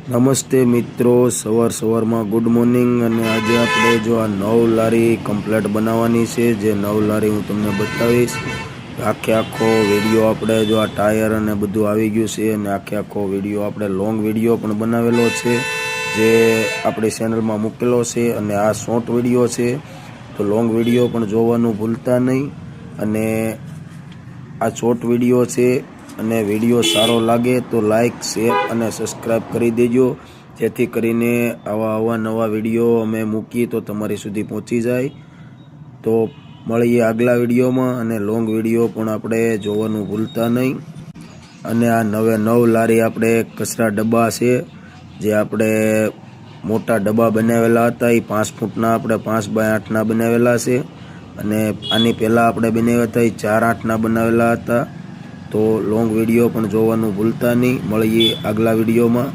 નમસ્તે મિત્રો, સવારમાં ગુડ મોર્નિંગ। અને આજે આપણે જો આ નવ લારી કમ્પ્લીટ બનાવવાની છે, જે નવ લારી હું તમને બતાવીશ। આખો વિડીયો આપણે જો આ ટાયર અને બધું આવી ગયું છે, અને આખો વિડીયો આપણે લોંગ વિડીયો પણ બનાવેલો છે, જે આપણી ચેનલમાં મૂકેલો છે। અને આ શોર્ટ વિડીયો છે, તો લોંગ વિડીયો પણ જોવાનું ભૂલતા નહીં। અને આ શોર્ટ વિડીયો છે, અને વિડીયો સારો લાગે તો લાઈક, શેર અને સબસ્ક્રાઈબ કરી દેજો, જેથી કરીને આવા નવા વિડીયો અમે મૂકીએ તો તમારી સુધી પહોંચી જાય। તો મળીએ આગલા વિડીયોમાં, અને લોંગ વિડીયો પણ આપણે જોવાનું ભૂલતા નહીં। અને આ નવ લારી આપણે કચરા ડબ્બા છે, જે આપણે મોટા ડબ્બા બનાવેલા હતા, એ 5 ફૂટના આપણે 5 બાય 8ના બનાવેલા છે। અને આની પહેલાં આપણે બનાવ્યા હતા એ 4 8ના બનાવેલા હતા। તો લોંગ વિડીયો પણ જોવાનું ભૂલતા નહીં। મળીએ આગલા વિડીયોમાં।